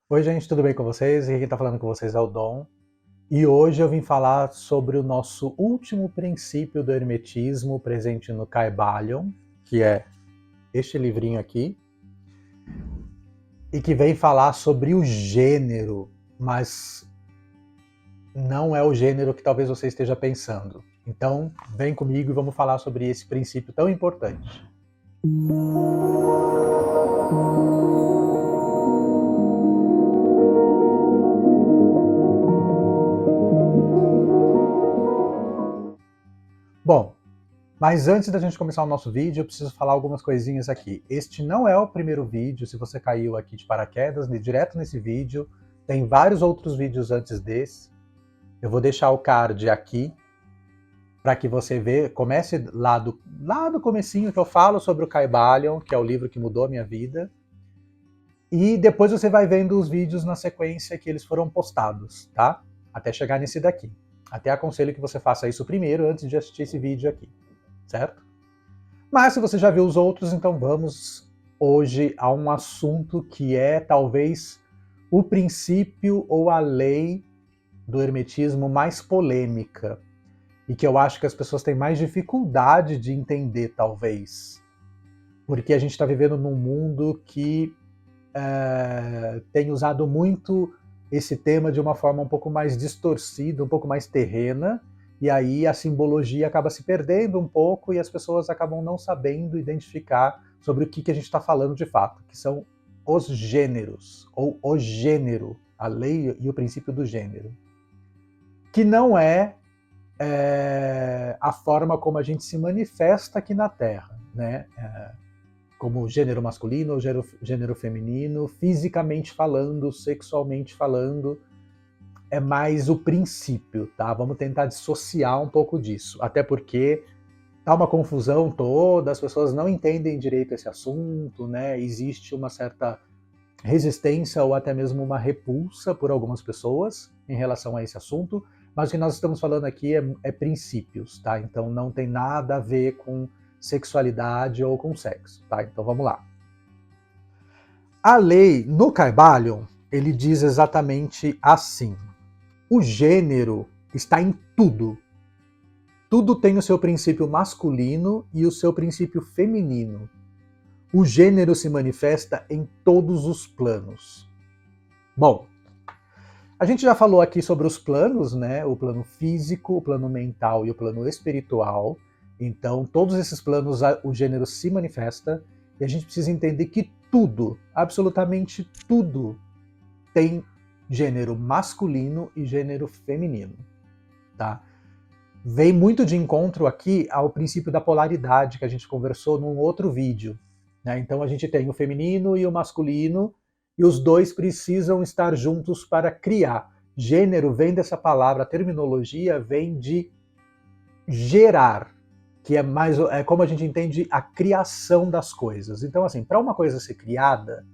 Oi, gente, tudo bem com vocês? Aqui quem está falando com vocês é o Dom. E hoje eu vim falar sobre o nosso último princípio do hermetismo presente no Kybalion, que é este livrinho aqui, e que vem falar sobre o gênero, mas não é o gênero que talvez você esteja pensando. Então, vem comigo e vamos falar sobre esse princípio tão importante. Bom, mas antes da gente começar o nosso vídeo, eu preciso falar algumas coisinhas aqui. Este não é o primeiro vídeo, se você caiu aqui de paraquedas, direto nesse vídeo. Tem vários outros vídeos antes desse. Eu vou deixar o card aqui, para que você veja, comece lá do comecinho que eu falo sobre o Kybalion, que é o livro que mudou a minha vida. E depois você vai vendo os vídeos na sequência que eles foram postados, tá? Até chegar nesse daqui. Até aconselho que você faça isso primeiro, antes de assistir esse vídeo aqui, certo? Mas se você já viu os outros, então vamos hoje a um assunto que é talvez o princípio ou a lei do hermetismo mais polêmica e que eu acho que as pessoas têm mais dificuldade de entender, talvez, porque a gente está vivendo num mundo que tem usado muito esse tema de uma forma um pouco mais distorcida, um pouco mais terrena, e aí a simbologia acaba se perdendo um pouco e as pessoas acabam não sabendo identificar sobre o que a gente está falando de fato, que são os gêneros, ou o gênero, a lei e o princípio do gênero, que não é, a forma como a gente se manifesta aqui na Terra, né? Como gênero masculino ou gênero feminino, fisicamente falando, sexualmente falando, é mais o princípio, tá? Vamos tentar dissociar um pouco disso, até porque tá uma confusão toda, as pessoas não entendem direito esse assunto, né? Existe uma certa resistência ou até mesmo uma repulsa por algumas pessoas em relação a esse assunto, mas o que nós estamos falando aqui é princípios, tá? Então não tem nada a ver com sexualidade ou com sexo, tá? Então vamos lá. A lei no Kybalion, ele diz exatamente assim: o gênero está em tudo. Tudo tem o seu princípio masculino e o seu princípio feminino. O gênero se manifesta em todos os planos. Bom, a gente já falou aqui sobre os planos, né? O plano físico, o plano mental e o plano espiritual. Então, todos esses planos, o gênero se manifesta e a gente precisa entender que tudo, absolutamente tudo, tem gênero masculino e gênero feminino, tá? Vem muito de encontro aqui ao princípio da polaridade que a gente conversou num outro vídeo, né? Então a gente tem o feminino e o masculino e os dois precisam estar juntos para criar. Gênero vem dessa palavra, a terminologia vem de gerar, que é como a gente entende a criação das coisas. Então, assim, para uma coisa ser criada,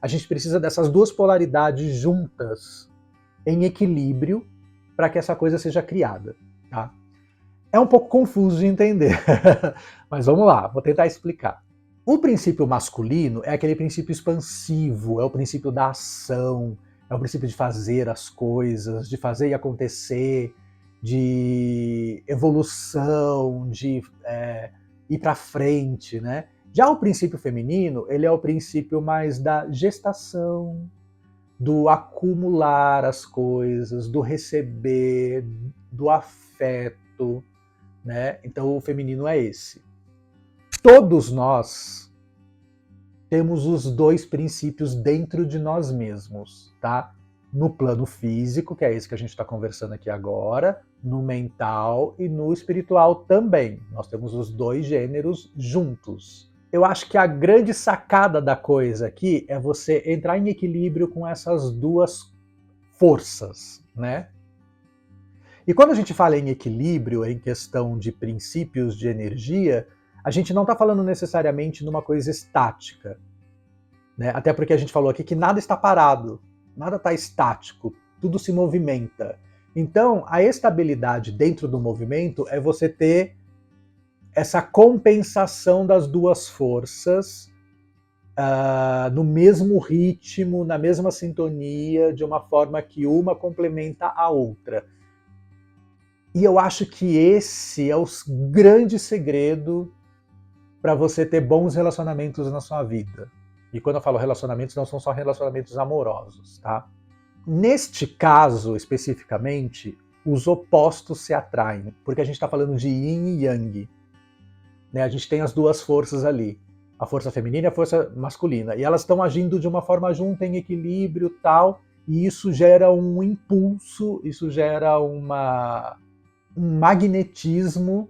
a gente precisa dessas duas polaridades juntas, em equilíbrio, para que essa coisa seja criada. Tá? É um pouco confuso de entender, mas vamos lá, vou tentar explicar. O princípio masculino é aquele princípio expansivo, é o princípio da ação, é o princípio de fazer as coisas, de fazer e acontecer, de evolução, de ir para frente, né? Já o princípio feminino, ele é o princípio mais da gestação, do acumular as coisas, do receber, do afeto, né? Então o feminino é esse. Todos nós temos os dois princípios dentro de nós mesmos, tá? No plano físico, que é esse que a gente está conversando aqui agora, no mental e no espiritual também. Nós temos os dois gêneros juntos. Eu acho que a grande sacada da coisa aqui é você entrar em equilíbrio com essas duas forças, né? E quando a gente fala em equilíbrio, em questão de princípios de energia, a gente não está falando necessariamente numa coisa estática, né? Até porque a gente falou aqui que nada está parado, nada está estático, tudo se movimenta. Então, a estabilidade dentro do movimento é você ter essa compensação das duas forças no mesmo ritmo, na mesma sintonia, de uma forma que uma complementa a outra. E eu acho que esse é o grande segredo para você ter bons relacionamentos na sua vida. E quando eu falo relacionamentos, não são só relacionamentos amorosos, tá? Neste caso, especificamente, os opostos se atraem, porque a gente está falando de yin e yang. Né? A gente tem as duas forças ali, a força feminina e a força masculina, e elas estão agindo de uma forma junta, em equilíbrio, tal, e isso gera um impulso, isso gera um magnetismo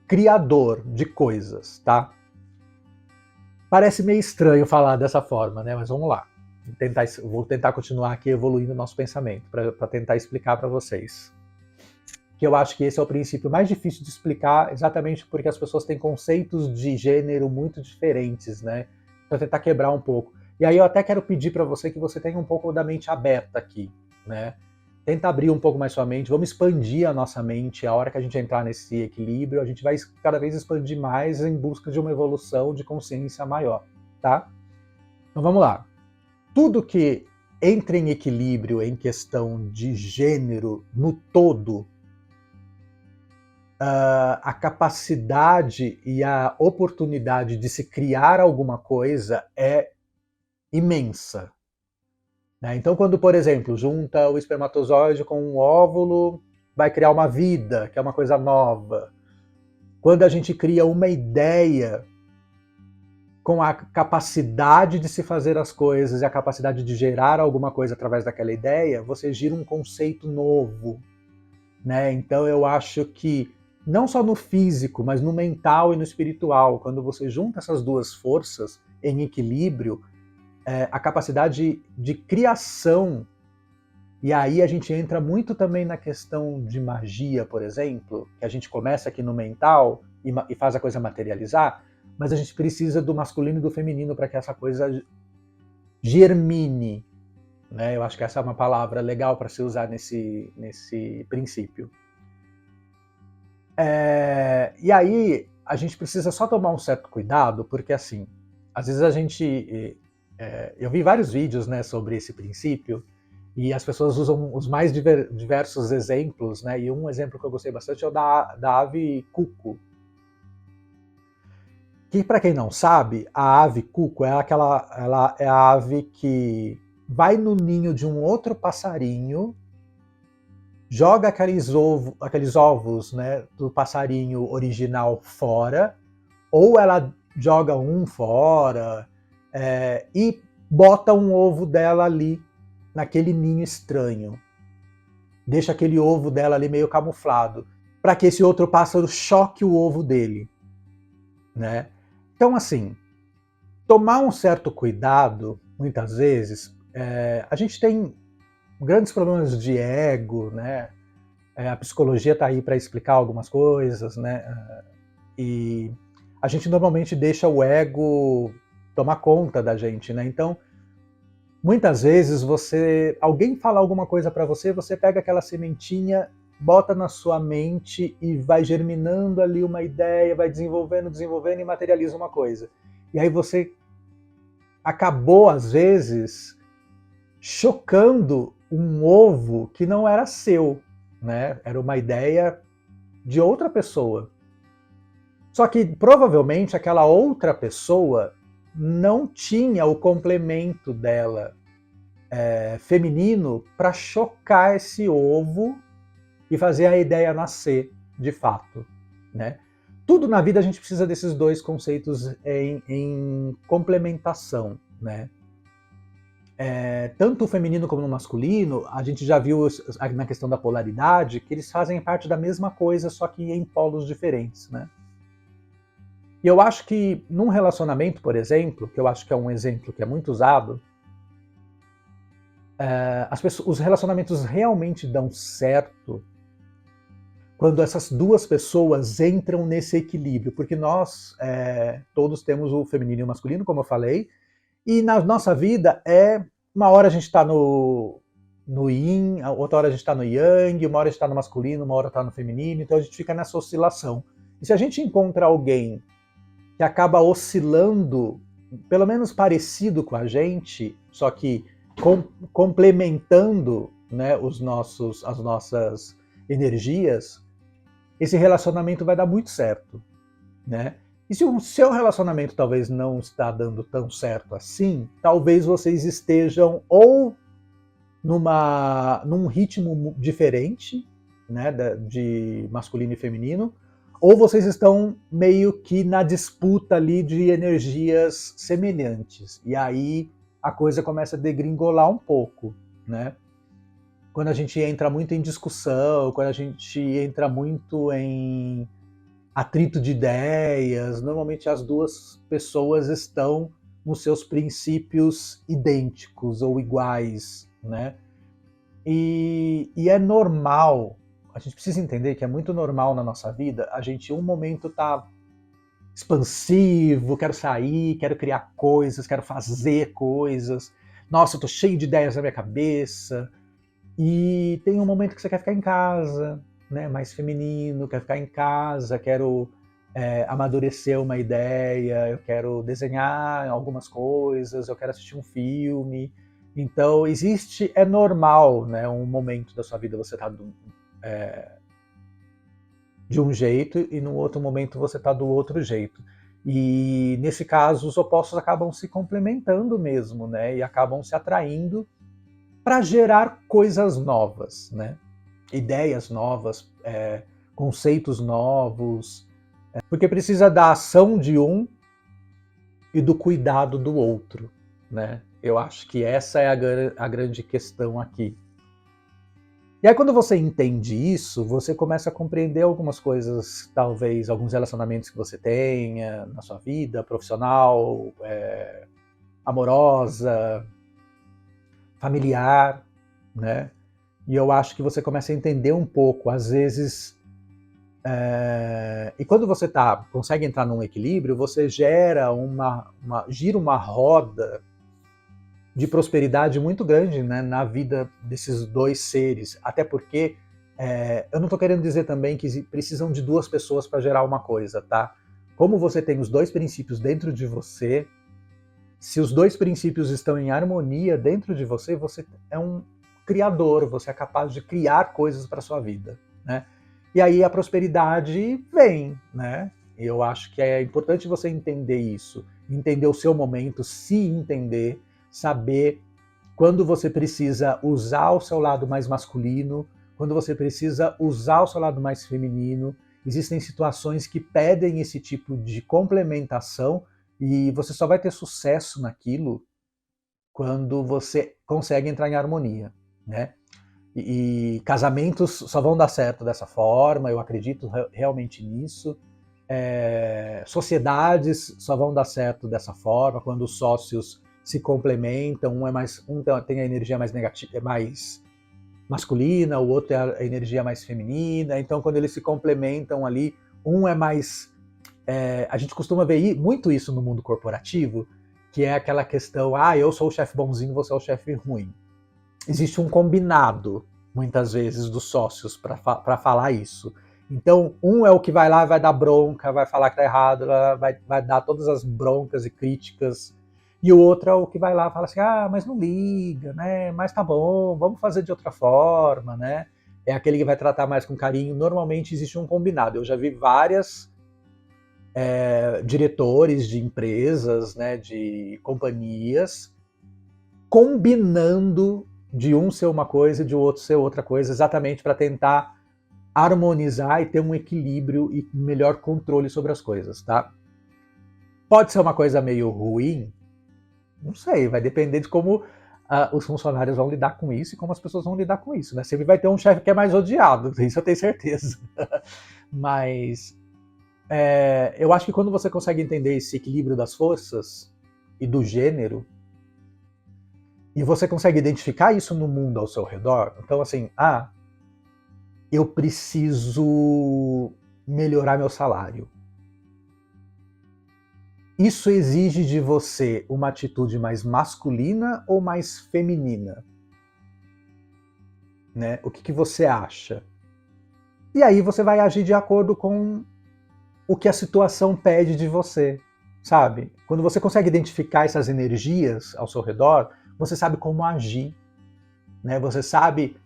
criador de coisas, tá? Parece meio estranho falar dessa forma, né? Mas vamos lá. Vou tentar continuar aqui evoluindo o nosso pensamento para tentar explicar para vocês. Que eu acho que esse é o princípio mais difícil de explicar, exatamente porque as pessoas têm conceitos de gênero muito diferentes, né? Para tentar quebrar um pouco. E aí eu até quero pedir para você que você tenha um pouco da mente aberta aqui, né? Tenta abrir um pouco mais sua mente, vamos expandir a nossa mente. A hora que a gente entrar nesse equilíbrio, a gente vai cada vez expandir mais em busca de uma evolução de consciência maior, tá? Então vamos lá. Tudo que entra em equilíbrio em questão de gênero no todo, a capacidade e a oportunidade de se criar alguma coisa é imensa. Né? Então, quando, por exemplo, junta o espermatozoide com um óvulo, vai criar uma vida, que é uma coisa nova. Quando a gente cria uma ideia com a capacidade de se fazer as coisas e a capacidade de gerar alguma coisa através daquela ideia, você gira um conceito novo. Né? Então, eu acho que não só no físico, mas no mental e no espiritual, quando você junta essas duas forças em equilíbrio, a capacidade de criação, e aí a gente entra muito também na questão de magia, por exemplo, que a gente começa aqui no mental e faz a coisa materializar, mas a gente precisa do masculino e do feminino para que essa coisa germine. Né? Eu acho que essa é uma palavra legal para se usar nesse princípio. E aí a gente precisa só tomar um certo cuidado, porque assim, às vezes a gente... eu vi vários vídeos, né, sobre esse princípio, e as pessoas usam os mais diversos exemplos, né, e um exemplo que eu gostei bastante é o da ave cuco. Que, para quem não sabe, a ave cuco é ela é a ave que vai no ninho de um outro passarinho, joga aqueles ovos, né, do passarinho original fora, ou ela joga um fora e bota um ovo dela ali naquele ninho estranho. Deixa aquele ovo dela ali meio camuflado, para que esse outro pássaro choque o ovo dele. Né? Então, assim, tomar um certo cuidado, muitas vezes, a gente tem grandes problemas de ego, né? A psicologia está aí para explicar algumas coisas, né? E a gente normalmente deixa o ego tomar conta da gente, né? Então, muitas vezes alguém fala alguma coisa para você, você pega aquela sementinha, bota na sua mente e vai germinando ali uma ideia, vai desenvolvendo e materializa uma coisa. E aí você acabou, às vezes, chocando um ovo que não era seu, né? Era uma ideia de outra pessoa. Só que provavelmente aquela outra pessoa não tinha o complemento dela feminino para chocar esse ovo e fazer a ideia nascer de fato. Né? Tudo na vida a gente precisa desses dois conceitos em complementação. Né? Tanto o feminino como o masculino, a gente já viu na questão da polaridade que eles fazem parte da mesma coisa, só que em polos diferentes. Né? E eu acho que num relacionamento, por exemplo, que eu acho que é um exemplo que é muito usado, os relacionamentos realmente dão certo quando essas duas pessoas entram nesse equilíbrio, porque nós todos temos o feminino e o masculino, como eu falei, e na nossa vida uma hora a gente está no yin, outra hora a gente está no yang, uma hora a gente está no masculino, uma hora está no feminino, então a gente fica nessa oscilação. E se a gente encontra alguém que acaba oscilando pelo menos parecido com a gente, só que complementando, né, as nossas energias, esse relacionamento vai dar muito certo, né? E se o seu relacionamento talvez não está dando tão certo assim, talvez vocês estejam ou num ritmo diferente, né, de masculino e feminino, ou vocês estão meio que na disputa ali de energias semelhantes. E aí a coisa começa a degringolar um pouco, né? Quando a gente entra muito em discussão, quando a gente entra muito em atrito de ideias, normalmente as duas pessoas estão nos seus princípios idênticos ou iguais, né? E é normal, a gente precisa entender que é muito normal na nossa vida a gente, um momento tá expansivo, quero sair, quero criar coisas, quero fazer coisas, nossa, eu tô cheio de ideias na minha cabeça, e tem um momento que você quer ficar em casa, né, mais feminino, quer ficar em casa, quero amadurecer uma ideia, eu quero desenhar algumas coisas, eu quero assistir um filme. Então existe, é normal, né, um momento da sua vida você tá de um jeito e no outro momento você está do outro jeito. E nesse caso os opostos acabam se complementando mesmo, né, e acabam se atraindo para gerar coisas novas, né? Ideias novas, conceitos novos, porque precisa da ação de um e do cuidado do outro, né? Eu acho que essa é a grande questão aqui. E aí quando você entende isso, você começa a compreender algumas coisas, talvez alguns relacionamentos que você tenha na sua vida profissional, amorosa, familiar, né? E eu acho que você começa a entender um pouco, às vezes. E quando você consegue entrar num equilíbrio, você gira uma roda de prosperidade muito grande, né, na vida desses dois seres. Até porque eu não estou querendo dizer também que precisam de duas pessoas para gerar uma coisa, tá? Como você tem os dois princípios dentro de você, se os dois princípios estão em harmonia dentro de você, você é um criador, você é capaz de criar coisas para sua vida, né? E aí a prosperidade vem, né? E eu acho que é importante você entender isso, entender o seu momento, se entender, saber quando você precisa usar o seu lado mais masculino, quando você precisa usar o seu lado mais feminino. Existem situações que pedem esse tipo de complementação e você só vai ter sucesso naquilo quando você consegue entrar em harmonia, né? E casamentos só vão dar certo dessa forma, eu acredito realmente nisso. Sociedades só vão dar certo dessa forma, quando os sócios se complementam, um tem a energia mais negativa, mais masculina, o outro é a energia mais feminina. Então, quando eles se complementam ali, um é mais. A gente costuma ver muito isso no mundo corporativo, que é aquela questão: eu sou o chefe bonzinho, você é o chefe ruim. Existe um combinado, muitas vezes, dos sócios para falar isso. Então, um é o que vai lá e vai dar bronca, vai falar que tá errado, vai dar todas as broncas e críticas, e o outro é o que vai lá e fala assim, mas não liga, né? Mas tá bom, vamos fazer de outra forma, né? É aquele que vai tratar mais com carinho. Normalmente existe um combinado. Eu já vi várias diretores de empresas, né, de companhias, combinando de um ser uma coisa e de outro ser outra coisa, exatamente para tentar harmonizar e ter um equilíbrio e melhor controle sobre as coisas, tá? Pode ser uma coisa meio ruim? Não sei, vai depender de como os funcionários vão lidar com isso e como as pessoas vão lidar com isso, né? Sempre vai ter um chefe que é mais odiado, isso eu tenho certeza. Mas eu acho que quando você consegue entender esse equilíbrio das forças e do gênero, e você consegue identificar isso no mundo ao seu redor, então assim, eu preciso melhorar meu salário. Isso exige de você uma atitude mais masculina ou mais feminina? Né? O que você acha? E aí você vai agir de acordo com o que a situação pede de você. sabe? Quando você consegue identificar essas energias ao seu redor, você sabe como agir, né? Você sabe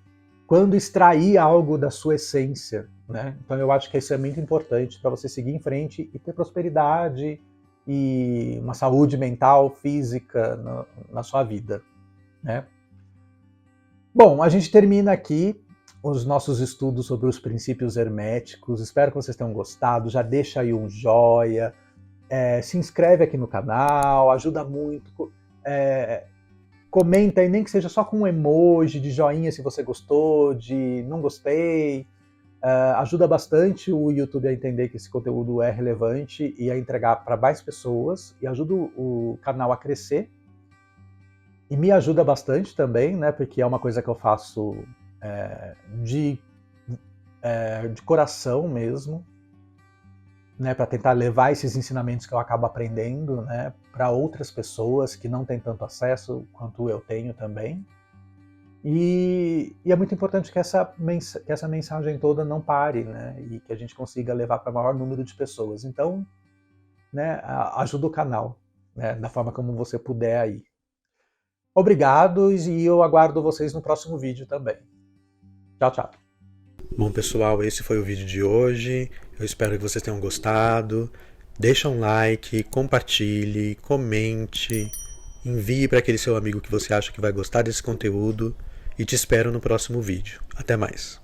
quando extrair algo da sua essência, né? Então eu acho que isso é muito importante para você seguir em frente e ter prosperidade e uma saúde mental, física na sua vida, né? Bom, a gente termina aqui os nossos estudos sobre os princípios herméticos. Espero que vocês tenham gostado. Já deixa aí um joia, se inscreve aqui no canal, ajuda muito. Comenta aí, nem que seja só com um emoji de joinha se você gostou, de não gostei. Ajuda bastante o YouTube a entender que esse conteúdo é relevante e a entregar para mais pessoas, e ajuda o canal a crescer. E me ajuda bastante também, né, porque é uma coisa que eu faço de coração mesmo, né, para tentar levar esses ensinamentos que eu acabo aprendendo, né, para outras pessoas que não têm tanto acesso quanto eu tenho também. E é muito importante que essa mensagem toda não pare, né, e que a gente consiga levar para o maior número de pessoas. Então, né, ajuda o canal, né, da forma como você puder aí. Obrigado e eu aguardo vocês no próximo vídeo também. Tchau, tchau. Bom, pessoal, esse foi o vídeo de hoje. Eu espero que vocês tenham gostado. Deixa um like, compartilhe, comente, envie para aquele seu amigo que você acha que vai gostar desse conteúdo e te espero no próximo vídeo. Até mais.